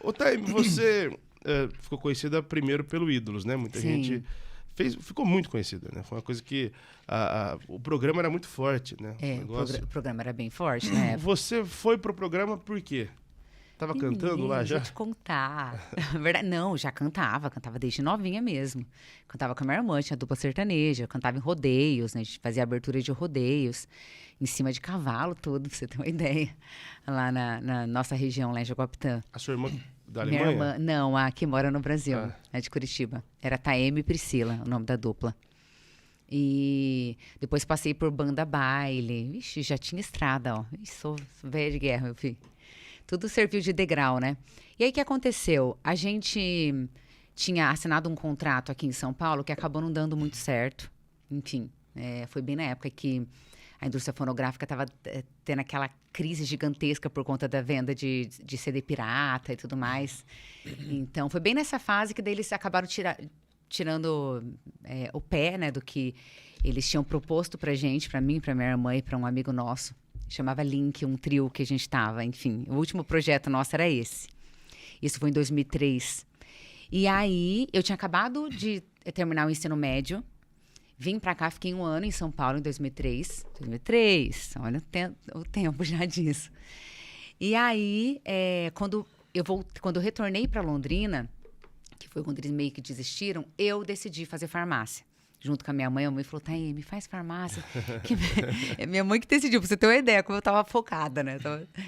Ô, Thay, você ficou conhecida primeiro pelo Ídolos, né? Muita gente ficou muito conhecida, né? Foi uma coisa que o programa era muito forte, né? O programa era bem forte, né? Você foi pro programa por quê? Tava cantando lá já? Vou te contar. Verdade, não, já cantava desde novinha mesmo. Cantava com a minha irmã, tinha dupla sertaneja, cantava em rodeios, né? A gente fazia abertura de rodeios, em cima de cavalo, tudo, pra você ter uma ideia. Lá na nossa região, lá em Jaguapitã. A sua irmã da Alemanha? Minha irmã, não, a que mora no Brasil, é de Curitiba. Era Taeme e Priscila, o nome da dupla. E depois passei por banda baile. Vixe, já tinha estrada, ó. Ixi, sou velha de guerra, meu filho. Tudo serviu de degrau, né? E aí, o que aconteceu? A gente tinha assinado um contrato aqui em São Paulo que acabou não dando muito certo. Enfim, foi bem na época que a indústria fonográfica estava tendo aquela crise gigantesca por conta da venda de CD pirata e tudo mais. Então, foi bem nessa fase que daí eles acabaram tirando o pé, né, do que eles tinham proposto pra gente, pra mim, pra minha irmã e pra um amigo nosso. Chamava Link, um trio que a gente tava, enfim. O último projeto nosso era esse. Isso foi em 2003. E aí, eu tinha acabado de terminar o ensino médio. Vim pra cá, fiquei 1 ano em São Paulo, em 2003. 2003, olha o tempo já disso. E aí, quando eu retornei pra Londrina, que foi quando eles meio que desistiram, eu decidi fazer farmácia. Junto com a minha mãe falou, Taeme, faz farmácia. É minha mãe que decidiu, pra você ter uma ideia, como eu tava focada, né?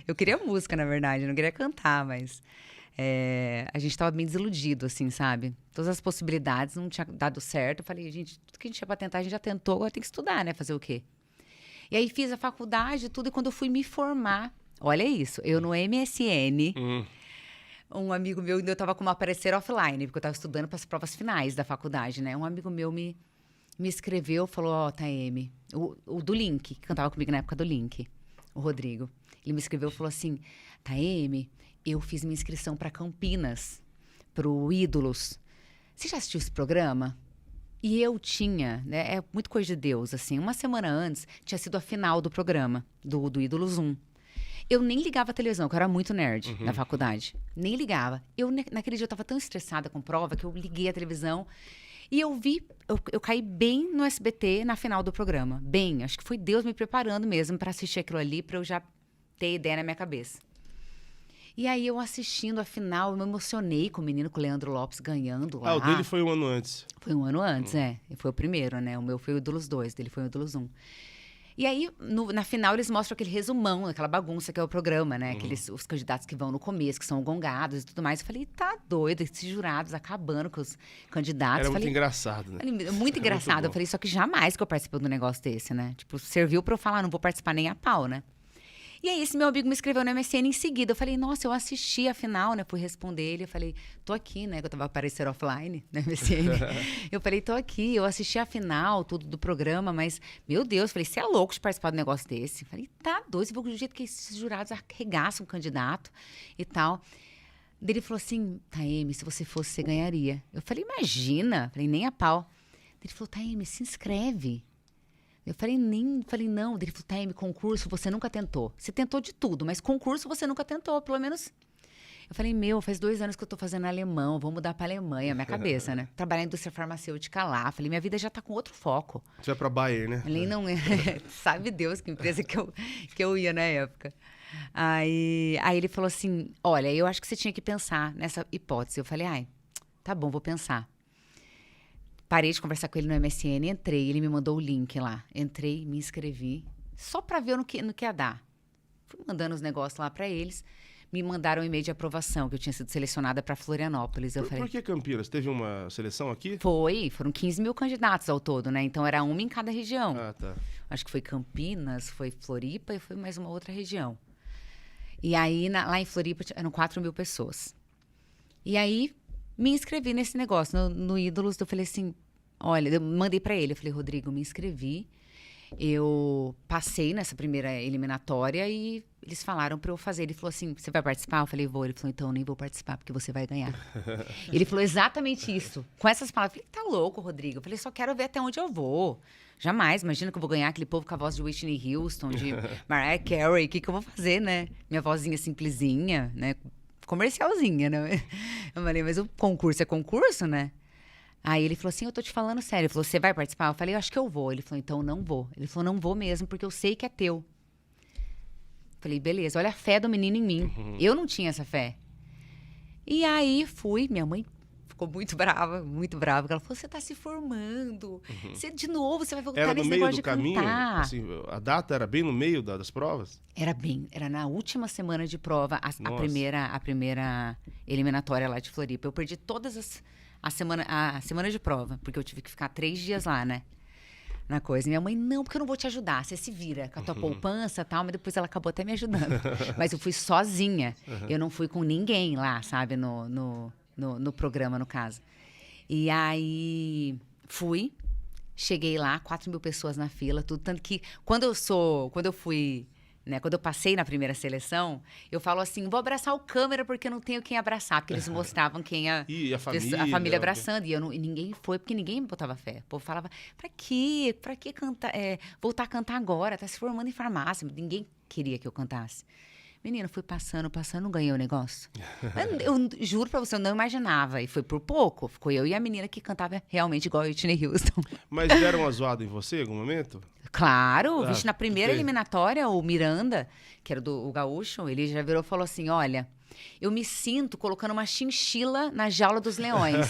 Eu queria música, na verdade, eu não queria cantar, mas a gente tava bem desiludido, assim, sabe? Todas as possibilidades não tinham dado certo. Eu falei, gente, tudo que a gente tinha pra tentar, a gente já tentou, agora tem que estudar, né? Fazer o quê? E aí fiz a faculdade e tudo, e quando eu fui me formar, olha isso, eu no MSN... Um amigo meu, eu tava com uma parecer offline, porque eu tava estudando para as provas finais da faculdade, né? Um amigo meu me escreveu, falou, ó, Taeme, o do Link, que cantava comigo na época do Link, o Rodrigo. Ele me escreveu e falou assim, Taeme, eu fiz minha inscrição para Campinas, pro Ídolos. Você já assistiu esse programa? E eu tinha, né? É muito coisa de Deus, assim. Uma semana antes, tinha sido a final do programa, do Ídolos 1. Eu nem ligava a televisão, que eu era muito nerd na faculdade. Nem ligava. Naquele dia eu tava tão estressada com prova que eu liguei a televisão e eu caí bem no SBT na final do programa. Bem, acho que foi Deus me preparando mesmo para assistir aquilo ali, para eu já ter ideia na minha cabeça. E aí eu assistindo a final, eu me emocionei com o menino, com o Leandro Lopes ganhando lá. O dele foi 1 ano antes. Foi 1 ano antes, Foi o primeiro, né? O meu foi o Ídolos 2, dele foi o Ídolos 1. E aí, na final, eles mostram aquele resumão, aquela bagunça que é o programa, né? Os candidatos que vão no começo, que são gongados e tudo mais. Eu falei, tá doido, esses jurados acabando com os candidatos. Era muito engraçado, né? Muito engraçado. Eu falei, só que jamais que eu participo de um negócio desse, né? Tipo, serviu pra eu falar, não vou participar nem a pau, né? E aí, esse meu amigo me escreveu no MSN em seguida. Eu falei, nossa, eu assisti a final, né? Fui responder ele. Eu falei, tô aqui, né? Que eu tava aparecendo offline no MSN. Eu falei, tô aqui. Eu assisti a final, tudo do programa, mas, meu Deus, eu falei, você é louco de participar de um negócio desse? Eu falei, tá doido, você viu do jeito que esses jurados arregaçam o candidato e tal. Daí ele falou assim, Taeme, se você fosse, você ganharia. Eu falei, imagina. Eu falei, nem a pau. Daí ele falou, Taeme, se inscreve. Eu falei, não. Ele falou, Taeme, concurso você nunca tentou. Você tentou de tudo, mas concurso você nunca tentou, pelo menos. Eu falei, faz 2 anos que eu tô fazendo alemão, vou mudar pra Alemanha, minha cabeça, né? Trabalhar em indústria farmacêutica lá. Falei, minha vida já tá com outro foco. Você vai pra Bayer, né? Falei, não, sabe Deus que empresa que eu ia na época. Aí ele falou assim, olha, eu acho que você tinha que pensar nessa hipótese. Eu falei, tá bom, vou pensar. Parei de conversar com ele no MSN, entrei, ele me mandou o link lá. Entrei, me inscrevi, só pra ver no que ia dar. Fui mandando os negócios lá pra eles. Me mandaram um e-mail de aprovação, que eu tinha sido selecionada pra Florianópolis. Por que Campinas? Teve uma seleção aqui? Foram 15 mil candidatos ao todo, né? Então era uma em cada região. Ah, tá. Acho que foi Campinas, foi Floripa e foi mais uma outra região. E aí, lá em Floripa, eram 4 mil pessoas. E aí, me inscrevi nesse negócio. No Ídolos, eu falei assim, olha, eu mandei pra ele, eu falei, Rodrigo, me inscrevi. Eu passei nessa primeira eliminatória e eles falaram pra eu fazer. Ele falou assim, você vai participar? Eu falei, vou. Ele falou, então, nem vou participar, porque você vai ganhar. Ele falou exatamente isso. Com essas palavras. Eu falei, tá louco, Rodrigo? Eu falei, só quero ver até onde eu vou. Jamais, imagina que eu vou ganhar aquele povo com a voz de Whitney Houston, de Mariah Carey. O que eu vou fazer, né? Minha vozinha simplesinha, né? comercialzinha, né? Eu falei, mas o concurso é concurso, né? Aí ele falou assim, eu tô te falando sério. Ele falou, você vai participar? Eu falei, eu acho que eu vou. Ele falou, então não vou. Ele falou, não vou mesmo, porque eu sei que é teu. Falei, beleza, olha a fé do menino em mim. Eu não tinha essa fé. E aí fui, minha mãe ficou muito brava, porque ela falou, você tá se formando. Você, de novo, você vai voltar nesse negócio de caminho, cantar. assim, a data era bem no meio das provas? Era na última semana de prova, a primeira eliminatória lá de Floripa. Eu perdi todas a semana de prova, porque eu tive que ficar 3 dias lá, né? Na coisa. E minha mãe, não, porque eu não vou te ajudar. Você se vira com a tua poupança e tal, mas depois ela acabou até me ajudando. Mas eu fui sozinha. Eu não fui com ninguém lá, sabe? No programa, no caso. E aí fui, cheguei lá, 4.000 pessoas na fila, tudo. Tanto que quando eu fui, né, quando eu passei na primeira seleção, eu falo assim, vou abraçar o câmera porque eu não tenho quem abraçar, porque eles mostravam quem a família abraçando, e ninguém foi, porque ninguém me botava fé. O povo falava, pra quê cantar, voltar a cantar agora, tá se formando em farmácia, ninguém queria que eu cantasse. Menina, fui passando, não ganhei o negócio. Eu juro pra você, eu não imaginava. E foi por pouco. Ficou eu e a menina que cantava realmente igual a Whitney Houston. Mas deram uma zoada em você em algum momento? Claro. Vixe, na primeira eliminatória, o Miranda, que era o gaúcho, ele já virou e falou assim, olha, eu me sinto colocando uma chinchila na jaula dos leões.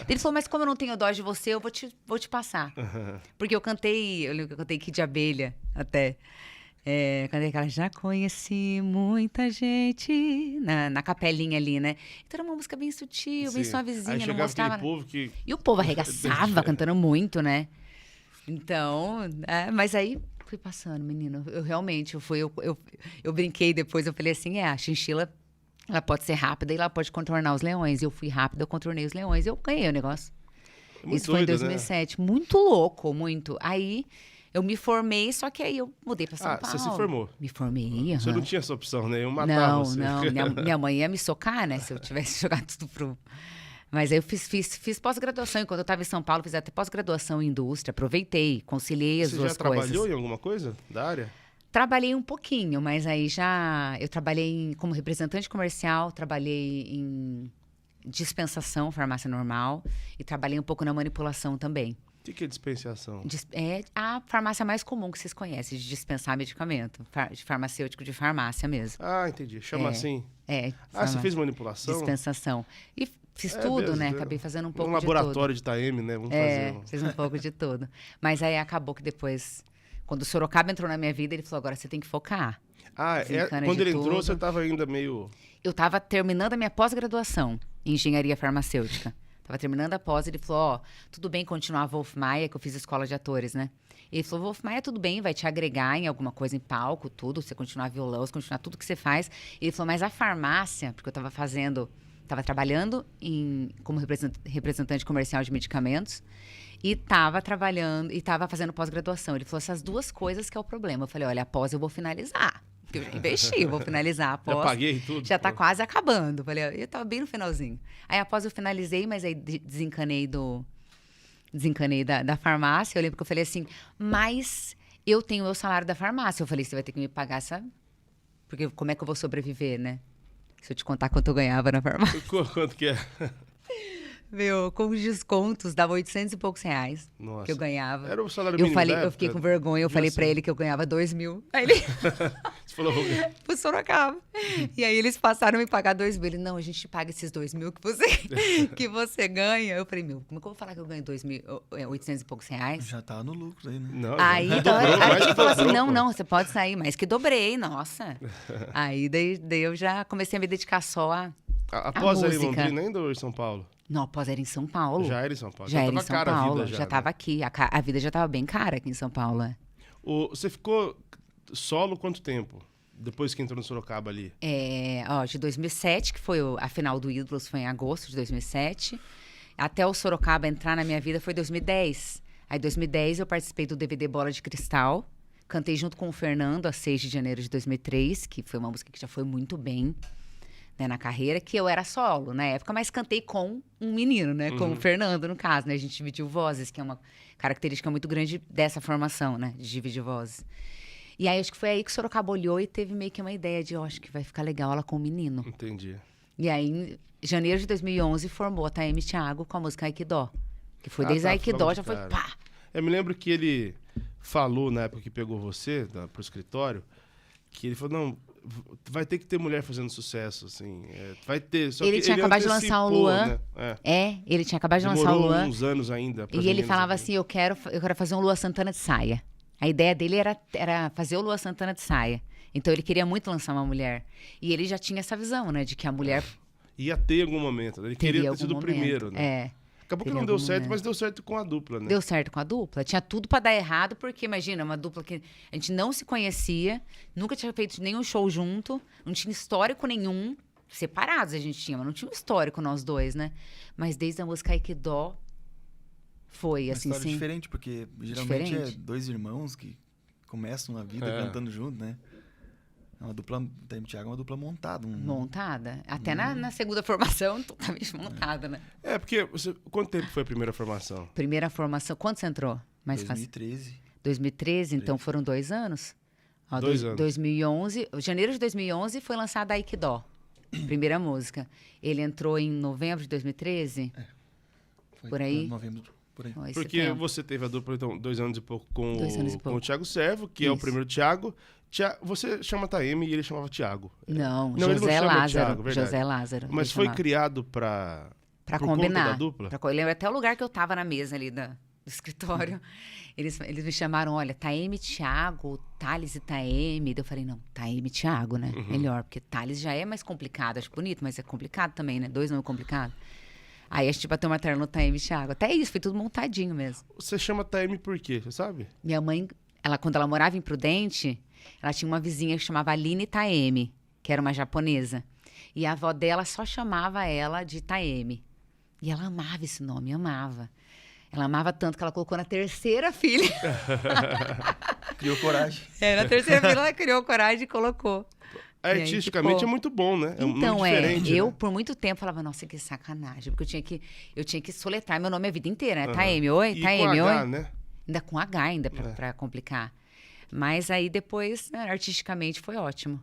Ele falou, mas como eu não tenho dó de você, eu vou te passar. Porque eu lembro que eu cantei Kid de Abelha até. Quando ela já conheci muita gente na capelinha ali, né? Então era uma música bem sutil, bem suavezinha, aí não mostrava. Povo que... E o povo arregaçava, cantando muito, né? Então, mas aí fui passando, menino. Eu realmente, eu brinquei depois, eu falei assim, a chinchila, ela pode ser rápida e ela pode contornar os leões. Eu fui rápida, eu contornei os leões, eu ganhei o negócio. Isso foi em 2007. Né? Muito louco, muito. Aí... eu me formei, só que aí eu mudei pra São Paulo. Você se formou? Me formei, Você não tinha essa opção, né? Eu matava você. Não. Minha mãe ia me socar, né? Se eu tivesse jogado tudo pro... Mas aí eu fiz pós-graduação. Enquanto eu estava em São Paulo, fiz até pós-graduação em indústria. Aproveitei, conciliei as duas coisas. Você já trabalhou em alguma coisa da área? Trabalhei um pouquinho, mas aí eu trabalhei como representante comercial, trabalhei em dispensação, farmácia normal, e trabalhei um pouco na manipulação também. O que é dispensação? É a farmácia mais comum que vocês conhecem, de dispensar medicamento. De farmacêutico de farmácia mesmo. Ah, entendi. Chama assim? Você fez manipulação? Dispensação. E fiz tudo, mesmo, né? Acabei fazendo um pouco de tudo. Um laboratório de Itaeme, né? Vamos fazer. Fiz um pouco de tudo. Mas aí acabou que depois, quando o Sorocaba entrou na minha vida, ele falou, agora você tem que focar. Quando ele entrou, você estava ainda meio... Eu estava terminando a minha pós-graduação em engenharia farmacêutica. Tava terminando a pós, ele falou, tudo bem continuar a Wolf Maia, que eu fiz escola de atores, né? Ele falou, Wolf Maia, tudo bem, vai te agregar em alguma coisa em palco, tudo, você continuar violão, você continuar tudo que você faz. Ele falou, mas a farmácia, porque eu tava trabalhando como representante comercial de medicamentos e tava fazendo pós-graduação. Ele falou, essas duas coisas que é o problema. Eu falei, olha, a pós eu vou finalizar. Eu já investi, vou finalizar a pós. Já paguei tudo. Já tá quase acabando. Falei, eu tava bem no finalzinho. Aí após eu finalizei, mas aí desencanei da farmácia. Eu lembro que eu falei assim, mas eu tenho o meu salário da farmácia. Eu falei, você vai ter que me pagar essa... Porque como é que eu vou sobreviver, né? Se eu te contar quanto eu ganhava na farmácia. Quanto que é? Meu, com os descontos, dava 800 e poucos reais. Nossa. Que eu ganhava. Era o salário mínimo Eu fiquei com vergonha, eu falei pra ele que eu ganhava 2.000. Aí ele... Você falou... Pro Sorocaba. E aí eles passaram a me pagar 2.000. Ele, não, a gente paga esses 2.000 que você ganha. Eu falei, como é que eu vou falar que eu ganho 800 e poucos reais? Já tá no lucro aí, né? Não, aí ele falou assim, não, você pode sair, mas que dobrei, nossa. Aí daí eu já comecei a me dedicar só a Após música. Era em Londrina ainda ou em São Paulo? Não, após era em São Paulo. Já era em São Paulo. Já era em São Paulo. Já tava aqui. A vida já tava bem cara aqui em São Paulo. Você ficou solo quanto tempo? Depois que entrou no Sorocaba ali? De 2007, que foi a final do Ídolos, foi em agosto de 2007. Até o Sorocaba entrar na minha vida foi 2010. Aí, em 2010, eu participei do DVD Bola de Cristal. Cantei junto com o Fernando, a 6 de janeiro de 2003, que foi uma música que já foi muito bem, né, na carreira, que eu era solo na época, mas cantei com um menino, né? Com o Fernando, no caso, né? A gente dividiu vozes, que é uma característica muito grande dessa formação, né? De dividir vozes. E aí, acho que foi aí que o Sorocaba olhou e teve meio que uma ideia de, acho que vai ficar legal ela com o menino. Entendi. E aí, em janeiro de 2011, formou a Taeme Thiago com a música Aikido. Que foi desde a Aikido, já foi pá! Eu me lembro que ele falou, na época que pegou você pro escritório, que ele falou, não, vai ter que ter mulher fazendo sucesso, assim. Vai ter. Só ele que tinha acabado de lançar o Luan. Né? Ele tinha acabado de lançar o Luan. Uns anos ainda. E ele falava assim, eu quero fazer um Luan Santana de saia. A ideia dele era fazer o Luan Santana de saia. Então ele queria muito lançar uma mulher. E ele já tinha essa visão, né? De que a mulher... Ia ter em algum momento. Ele queria ter sido o primeiro, né? Acabou que não deu certo, mas deu certo com a dupla, né? Deu certo com a dupla. Tinha tudo pra dar errado, porque, imagina, uma dupla que a gente não se conhecia, nunca tinha feito nenhum show junto, não tinha histórico nenhum. Separados a gente tinha, mas não tinha um histórico nós dois, né? Mas desde a música Aikido, foi uma assim, história sim. diferente, porque geralmente é dois irmãos que começam a vida cantando junto, né? Uma dupla, Taeme Thiago é uma dupla montada. Montada. Até na segunda formação, totalmente montada, né? Porque quanto tempo foi a primeira formação? Primeira formação, quando você entrou? 2013. 2013, então foram 2 anos? 2 anos. 2011, janeiro de 2011 foi lançada a Aikido, primeira música. Ele entrou em novembro de 2013? Foi por aí? Novembro, por aí. Porque você teve a dupla, então, 2 anos e pouco com o Thiago Servo, que é o primeiro Thiago. Você chama Taeme e ele chamava Thiago. Não, ele José não chama Lázaro. Thiago, verdade. José Lázaro. Mas foi criado pra combinar. Conta da dupla? Eu lembro até o lugar que eu tava na mesa ali do escritório. Eles me chamaram, olha, Taeme Thiago, Thales e Taeme. Eu falei, não, Taeme Thiago, né? Melhor, porque Thales já é mais complicado. Acho bonito, mas é complicado também, né? 2 nomes complicados. Aí a gente bateu uma martelo no Taeme Thiago. Até isso, foi tudo montadinho mesmo. Você chama Taeme por quê? Você sabe? Minha mãe, quando ela morava em Prudente, ela tinha uma vizinha que chamava Aline Taeme, que era uma japonesa. E a avó dela só chamava ela de Taeme. E ela amava esse nome, amava. Ela amava tanto que ela colocou na terceira filha. Criou coragem. Na terceira filha ela criou coragem e colocou. Artisticamente é muito bom, né? É então, muito diferente, eu né? por muito tempo falava, nossa, que sacanagem. Porque eu tinha que soletrar meu nome a vida inteira, né? Taeme, oi, Taeme, com oi. H, né? Ainda com H, pra complicar. Mas aí depois, né, artisticamente, foi ótimo.